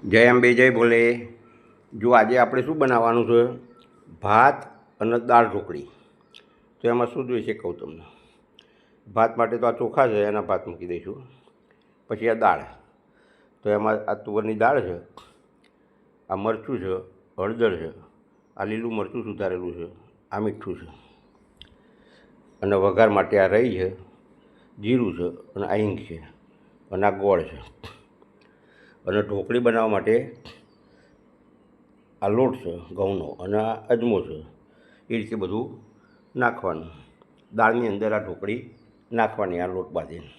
જય અંબે જય ભોલે. જો આજે આપણે શું બનાવવાનું છે, ભાત અને દાળ ઢોકળી. તો એમાં શું જોઈશે કહું તમને. ભાત માટે તો આ ચોખા છે, એના ભાત મૂકી દઈશું. પછી આ દાળ, તો એમાં આ તુવરની દાળ છે, આ મરચું છે, હળદર છે, આ લીલું મરચું સુધારેલું છે, આ મીઠું છે, અને વઘાર માટે આ રહી છે, જીરું છે, અને આ હિંગ છે, અને આ ગોળ છે. અને ઢોકળી બનાવવા માટે આ લોટ છે ઘઉંનો, અને આ અજમો છે. એ રીતે બધું નાખવાનું. દાળની અંદર આ ઢોકળી નાખવાની, આ લોટ બાંધીને.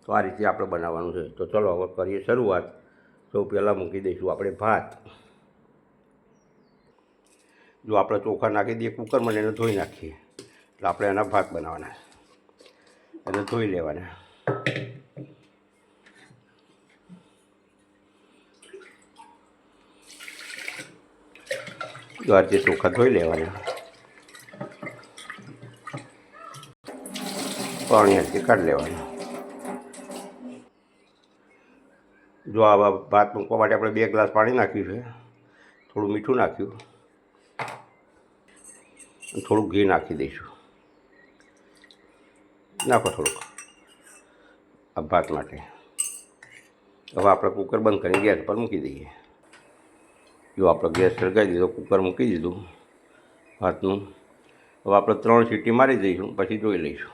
તો આ રીતે આપણે બનાવવાનું છે. તો ચલો હવે કરીએ શરૂઆત. સૌ પહેલાં મૂકી દઈશું આપણે ભાત. જો આપણે ચોખા નાખી દઈએ કુકરમાં, એને ધોઈ નાખીએ. એટલે આપણે એના ભાત બનાવવાના, એને ધોઈ લેવાના. જો આ રીતે ચોખા ધોઈ લેવાના, પાણી હરથી કાઢી લેવાનું. જો આવા ભાત મૂકવા માટે આપણે 2 ગ્લાસ પાણી નાખ્યું છે, થોડું મીઠું નાખ્યું, થોડું ઘી નાખી દઈશું. નાખો થોડુંક આ ભાત માટે. હવે આપણે કુકર બંધ કરી ગેસ પર મૂકી દઈએ. જો આપણે ગેસ સળગાવી દીધો, કુકર મૂકી દીધું ભાતનું. હવે આપણે 3 સીટી મારી દઈશું, પછી જોઈ લઈશું.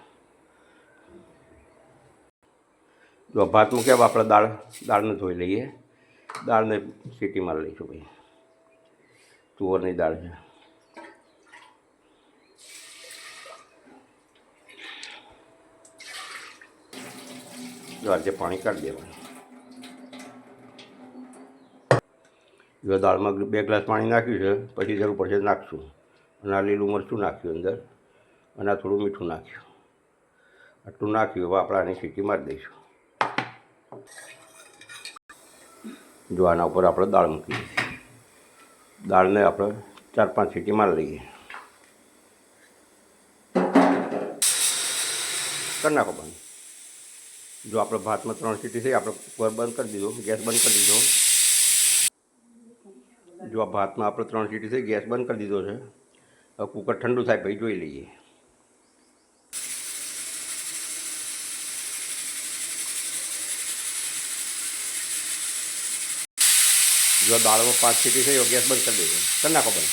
જો ભાત મૂક્યા, હવે આપણે દાળને ધોઈ લઈએ. દાળને સીટી મારી લઈશું. ભાઈ તુવરની દાળ છે. જો આજે પાણી કાઢી દેવાનું. જો દાળમાં 2 ગ્લાસ પાણી નાખ્યું છે, પછી જરૂર પડશે નાખશું. અને આ લીલું મરચું નાખ્યું અંદર, અને આ થોડું મીઠું નાખ્યું. આટલું નાખ્યું. હવે આપણે આની સીટી મારી દઈશું. જો આના ઉપર આપણે દાળ મૂકી દઈએ. દાળને આપણે 4-5 સીટી મારી લઈએ. કરી નાખો બંધ. જો આપણે ભાતમાં 3 સીટી થઈ, આપણે કુકર બંધ કરી દીધો, ગેસ બંધ કરી દીધો. જો આ ભાતમાં આપણે 3 સીટી થઈ, ગેસ બંધ કરી દીધો છે. હવે કુકર ઠંડુ થાય પછી જોઈ લઈએ. જો દાળમાં 5 સીટી થઈ, ગેસ બંધ કરી દેજો. કરી નાખો બંધ.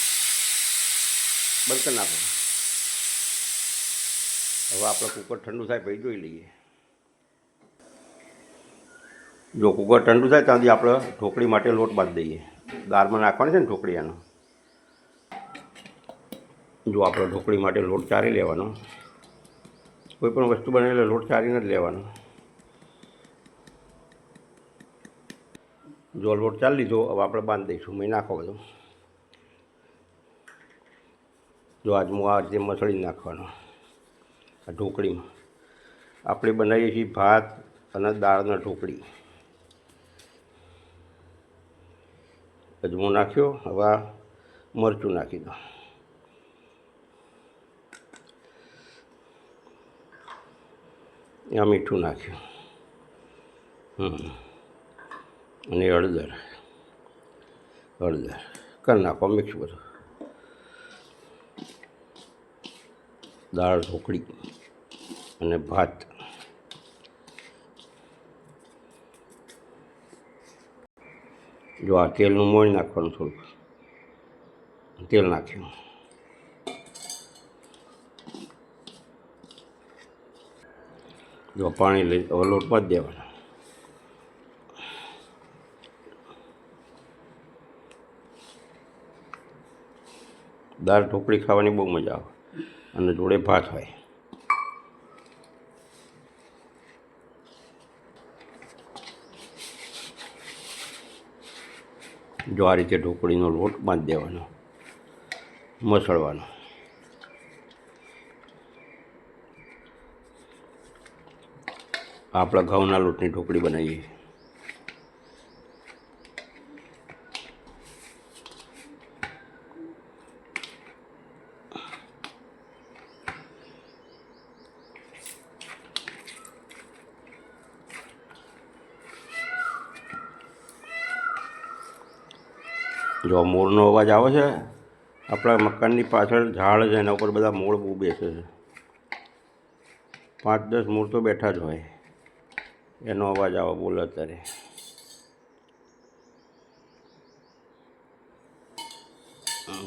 બંધ કરી નાખો. હવે આપણે કુકર ઠંડુ થાય પછી જોઈ લઈએ. જો કુકર ઠંડુ થાય ત્યાં સુધી આપણે ઢોકળી માટે લોટ બાંધી દઈએ. દાળમાં નાખવાની છે ને ઢોકળી એનો. જો આપણે ઢોકળી માટે લોટ ચારી લેવાનો. કોઈ પણ વસ્તુ બને એટલે લોટ ચારીને જ લેવાનો. જો લોટ ચાલી લીધો, હવે આપણે બાંધી દઈશું. મેં નાખો બધું. જો આજમું આ રીતે મસળી નાખવાનો આ ઢોકળીમાં. આપણે બનાવીએ છીએ ભાત અને દાળના ઢોકળી. અજમો નાખ્યો. હવે આ મરચું નાખી દો. આ મીઠું નાખ્યું. અને હળદર કરી નાખો મિક્સ બધું. દાળ ઢોકળી અને ભાત. જો આ તેલનું મોણ નાખવાનું, થોડુંક તેલ નાખ્યું. જો પાણી લઈ હવે લોટ બાંધી દેવાનો. દાળ ઢોકળી ખાવાની બહુ મજા આવે, અને જોડે ભાત હોય. જો આ રીતે ઢોકળીનો લોટ બાંધી દેવાનો, મસળવાનો. આપણા ઘઉંના લોટની ઢોકળી બનાવીએ. જો મોરનો અવાજ આવે છે, આપણા મકાનની પાછળ ઝાડ છે, એના ઉપર બધા મોર બહુ બેસે છે. 5-10 મોર તો બેઠા જ હોય. એનો અવાજ આવે બોલે અત્યારે.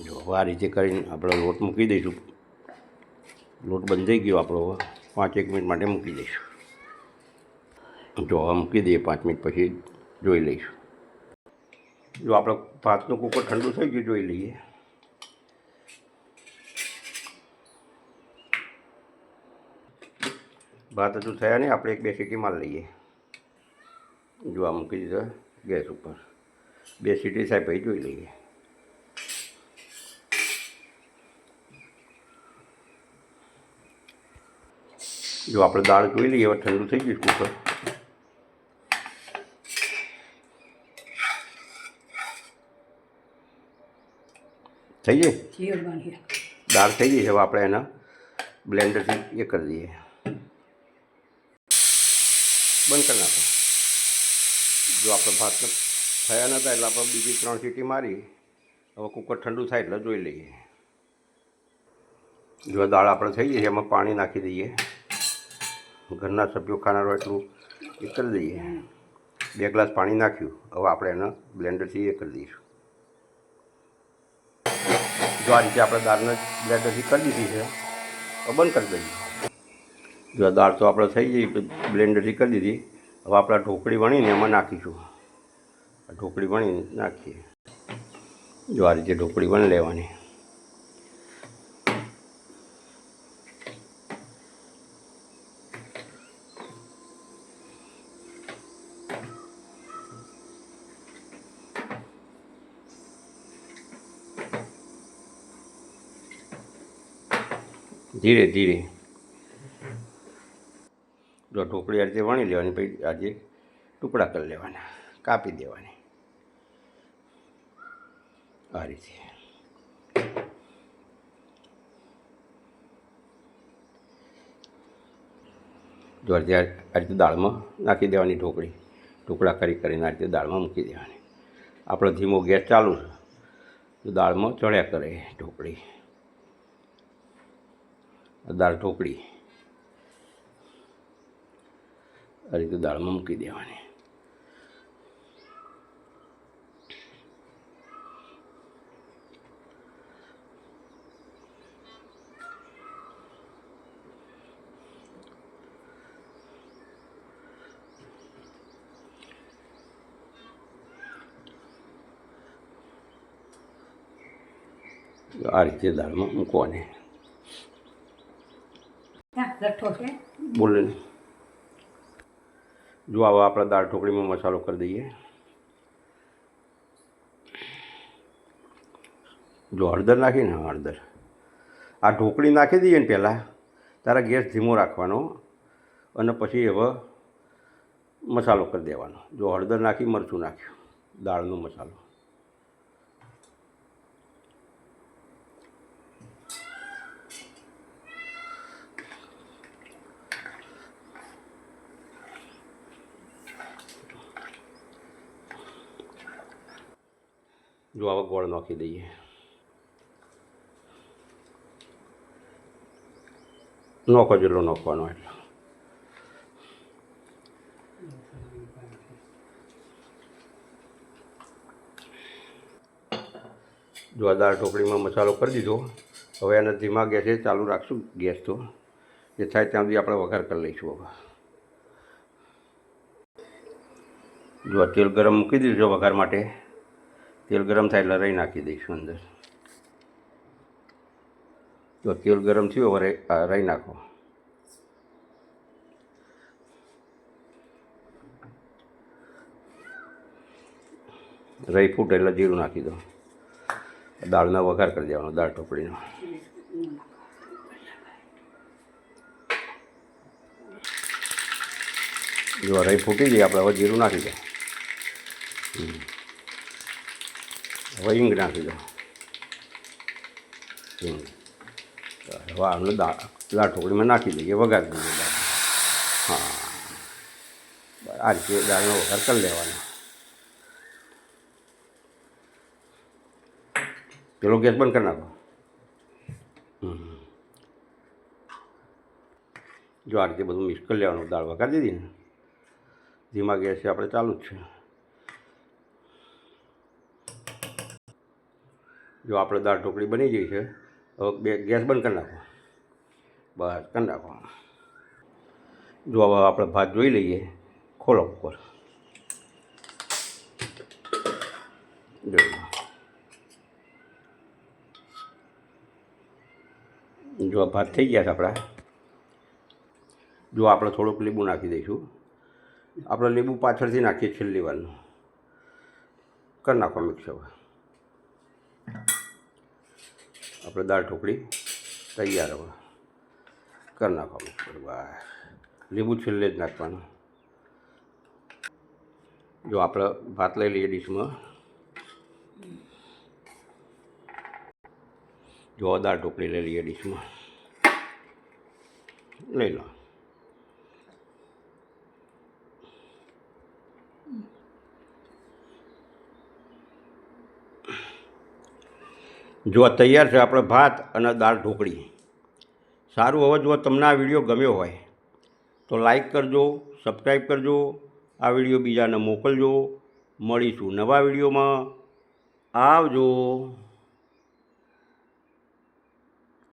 જો આ રીતે કરીને આપણે લોટ મૂકી દઈશું. લોટ બંધાઈ ગયો આપણો. 5-1 મિનિટ માટે મૂકી દઈશું. જો હવે મૂકી દઈએ, 5 મિનિટ પછી જોઈ લઈશું. જો આપણે ભાતનું કુકર ઠંડુ થઈ ગયું, જોઈ લઈએ. ભાત હજુ થયા નહીં, આપણે 1-2 સીટી મારી લઈએ. જો આ મૂકી દીધા ગેસ ઉપર. 2 સીટી થાય પછી જોઈ લઈએ. જો આપણે દાળ જોઈ લઈએ, હવે ઠંડુ થઈ ગયું કુકર. થઈ જાય દાળ થઈ ગઈ છે. હવે આપણે એના બ્લેન્ડરથી એ કરી દઈએ, બંધ કરી નાખો. જો આપણે ભાત થયા નહોતા એટલે આપણે બીજી 3 સીટી મારી. હવે કુકર ઠંડુ થાય એટલે જોઈ લઈએ. જો દાળ આપણે થઈ ગઈ છે, એમાં પાણી નાખી દઈએ. ઘરના સભ્યો ખાનારો એટલું એ કરી દઈએ. 2 ગ્લાસ પાણી નાખ્યું. હવે આપણે એને બ્લેન્ડરથી એ કરી દઈશું. જો આ રીતે આપણે દાળને બ્લેન્ડરથી કરી દીધી છે, હવે બંધ કરી દઈએ. જો દાળ તો આપણે થઈ ગઈ, બ્લેન્ડરથી કરી દીધી. હવે આપણે ઢોકળી વણીને એમાં નાખીશું. ઢોકળી વણીને નાખીએ. જો આ રીતે ઢોકળી વણી લેવાની. ધીરે ધીરે. જો ઢોકળી આ રીતે વણી લેવાની, પછી આજે ટુકડા કરી લેવાના, કાપી દેવાની આ રીતે. જો આ રીતે દાળમાં નાખી દેવાની ઢોકળી. ટુકડા કરીને આ રીતે દાળમાં મૂકી દેવાની. આપણો ધીમો ગેસ ચાલુ છે, તો દાળમાં ચડ્યા કરે ઢોકળી. દાળ ઢોકળી આ રીતે દાળમાં મૂકી દેવાની. આ રીતે દાળમાં મૂકવાની. બોલે ને. જો હવે આપણે દાળ ઢોકળીમાં મસાલો કરી દઈએ. જો હળદર નાખીને, હળદર આ ઢોકળી નાખી દઈએ ને પહેલાં, તારા ગેસ ધીમો રાખવાનો અને પછી હવે મસાલો કરી દેવાનો. જો હળદર નાખી, મરચું નાખ્યું, દાળનો મસાલો. જો આવા ગોળ નાખી દઈએ. નોખો જેટલો નાખવાનો એટલો. જો આ દાળ ઢોકળીમાં મસાલો કરી દીધો. હવે એને ધીમા ગેસે ચાલુ રાખશું ગેસ. તો એ થાય ત્યાં સુધી આપણે વઘાર કરી લઈશું. હવે જો તેલ ગરમ મૂકી દીધું છે વઘાર માટે. તેલ ગરમ થાય એટલે રાઈ નાખી દઈશું અંદર. જો તેલ ગરમ થયું, હવે રાઈ નાખો. રાઈ ફૂટે એટલે જીરું નાખી દો. દાળનો વઘાર કરી દેવાનો, દાળ ઢોકળીનો. જો રાઈ ફૂટી જાય આપણે હવે જીરું નાખી દો. હવે હિંગ નાખી દો. હિંગ હવે આમને દાળ ઢોકળીમાં નાખી દઈએ, વઘાર દઈએ દાળ. હા, આ રીતે દાળનો વઘાર કરી લેવાનો. ચલો ગેસ બંધ કરી નાખો. જો આ રીતે બધું મિક્સ કરી લેવાનું. દાળ વઘારી દીધી ને, ધીમા ગેસે આપણે ચાલુ જ છે. જો આપણે દાળ ઢોકળી બની ગઈ છે. હવે ગેસ બંધ કરી નાખો. બસ કરી નાખો. જો હવે આપણે ભાત જોઈ લઈએ. ખોલો ઉપર. જો ભાત થઈ ગયા છે આપણા. જો આપણે થોડુંક લીંબુ નાખી દઈશું. આપણે લીંબુ પાછળથી નાખીએ છેલ્લી વારનું. કરી નાખો મિક્સ. હવે આપણે દાળ ઢોકળી તૈયાર. હવે કરી નાખો મિક્સ. બસ લીંબુ છેલ્લે જ નાખવાનું. જો આપણે ભાત લઈ લઈએ ડીશમાં. જો દાળ ઢોકળી લઈ લઈએ ડીશમાં. લઈ લો. જો તૈયાર છે આપણે ભાત અને દાળ ઢોકળી. સારું. હવે જો તમને આ વિડીયો ગમ્યો હોય તો લાઈક કરજો, સબસ્ક્રાઈબ કરજો. આ વિડીયો બીજાને મોકલજો. મળીશું નવા વિડીયોમાં. આવજો.